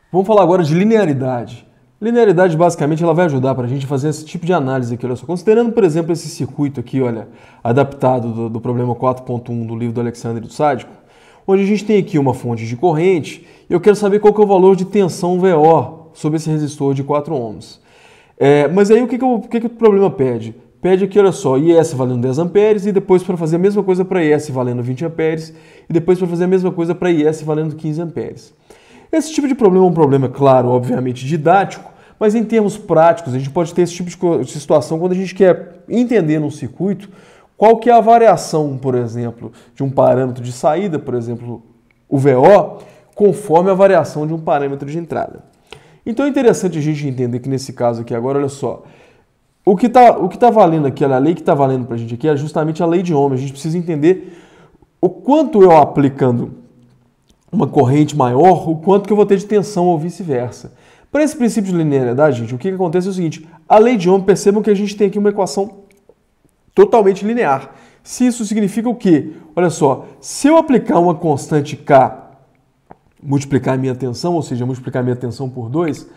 Vamos falar agora de linearidade. Linearidade, basicamente, ela vai ajudar para a gente fazer esse tipo de análise aqui, olha só. Considerando, por exemplo, esse circuito aqui, olha, adaptado do problema 4.1 do livro do Alexandre do Sádico, onde a gente tem aqui uma fonte de corrente e eu quero saber qual que é o valor de tensão VO sobre esse resistor de 4 ohms. Mas aí o que o problema pede? Pede aqui, olha só, IS valendo 10 amperes e depois para fazer a mesma coisa para IS valendo 20 amperes e depois para fazer a mesma coisa para IS valendo 15 amperes. Esse tipo de problema é um problema, claro, obviamente didático, mas em termos práticos a gente pode ter esse tipo de situação quando a gente quer entender num circuito qual que é a variação, por exemplo, de um parâmetro de saída, por exemplo, o VO, conforme a variação de um parâmetro de entrada. Então é interessante a gente entender que nesse caso aqui agora, olha só, o que tá valendo aqui, a lei que está valendo para a gente aqui é justamente a lei de Ohm. A gente precisa entender o quanto eu aplicando uma corrente maior, o quanto que eu vou ter de tensão ou vice-versa. Para esse princípio de linearidade, gente, o que acontece é o seguinte, a lei de Ohm, percebam que a gente tem aqui uma equação totalmente linear. Se isso significa o quê? Olha só, se eu aplicar uma constante K, multiplicar a minha tensão, ou seja, multiplicar a minha tensão por 2,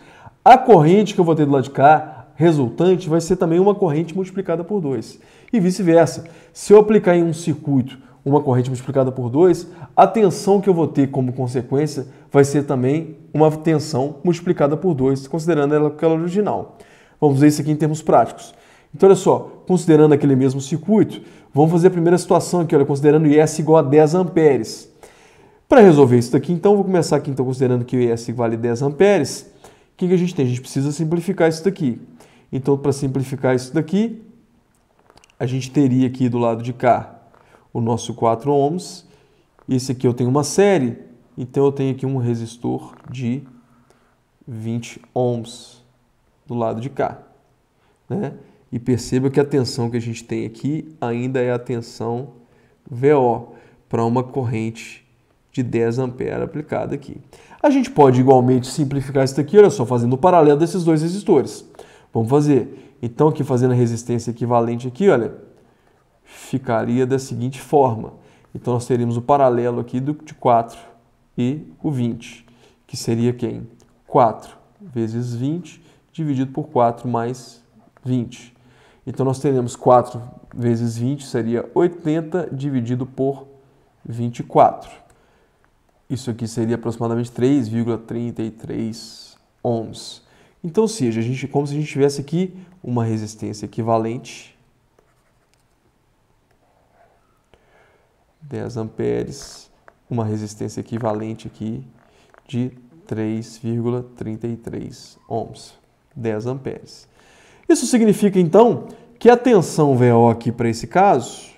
a corrente que eu vou ter do lado de cá, resultante, vai ser também uma corrente multiplicada por 2. E vice-versa. Se eu aplicar em um circuito uma corrente multiplicada por 2, a tensão que eu vou ter como consequência vai ser também uma tensão multiplicada por 2, considerando ela aquela original. Vamos ver isso aqui em termos práticos. Então, olha só, considerando aquele mesmo circuito, vamos fazer a primeira situação aqui, olha, considerando IS igual a 10 amperes. Para resolver isso daqui, então, vou começar aqui então, considerando que o IS vale 10 amperes. O que a gente tem? A gente precisa simplificar isso daqui. Então, para simplificar isso daqui, a gente teria aqui do lado de cá o nosso 4 ohms. Esse aqui eu tenho uma série, então eu tenho aqui um resistor de 20 ohms do lado de cá, né? E perceba que a tensão que a gente tem aqui ainda é a tensão VO para uma corrente de 10 amperes aplicada aqui. A gente pode igualmente simplificar isso daqui, olha só, fazendo o paralelo desses dois resistores. Vamos fazer. Então, aqui fazendo a resistência equivalente aqui, olha, ficaria da seguinte forma. Então, nós teríamos o paralelo aqui de 4 e o 20, que seria quem? 4 vezes 20 dividido por 4 mais 20. Então, nós teremos 4 vezes 20, seria 80 dividido por 24. Isso aqui seria aproximadamente 3,33 ohms. Então, ou seja, como se a gente tivesse aqui uma resistência equivalente, 10 amperes, uma resistência equivalente aqui de 3,33 ohms, 10 amperes. Isso significa, então, que a tensão VO aqui para esse caso,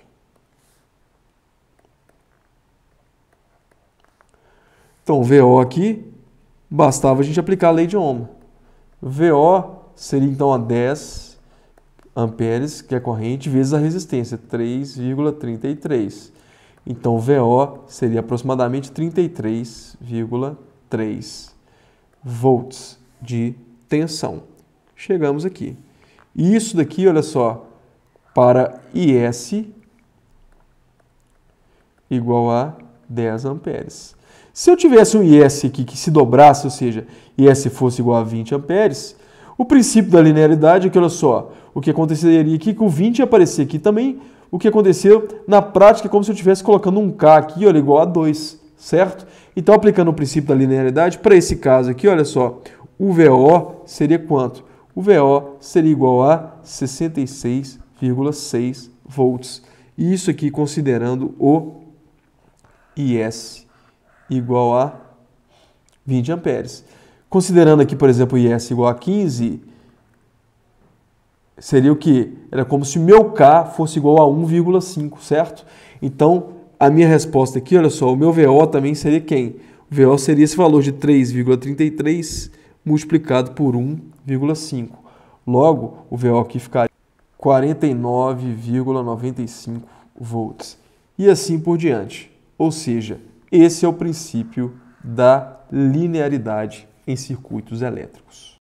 então, VO aqui, bastava a gente aplicar a lei de Ohm. VO seria então a 10 amperes, que é a corrente, vezes a resistência, 3,33. Então, VO seria aproximadamente 33,3 volts de tensão. Chegamos aqui. E isso daqui, olha só, para IS igual a 10 amperes. Se eu tivesse um IS aqui que se dobrasse, ou seja, IS fosse igual a 20 amperes, o princípio da linearidade é que, olha só, o que aconteceria aqui, que o 20 ia aparecer aqui também, o que aconteceu na prática é como se eu estivesse colocando um K aqui, olha, igual a 2, certo? Então, aplicando o princípio da linearidade, para esse caso aqui, olha só, o VO seria quanto? O VO seria igual a 66,6 volts. E isso aqui considerando o IS igual a 20 amperes. Considerando aqui, por exemplo, o IS igual a 15, seria o quê? Era como se o meu K fosse igual a 1,5, certo? Então, a minha resposta aqui, olha só, o meu VO também seria quem? O VO seria esse valor de 3,33 multiplicado por 1,5. Logo, o VO aqui ficaria 49,95 volts. E assim por diante. Ou seja, esse é o princípio da linearidade em circuitos elétricos.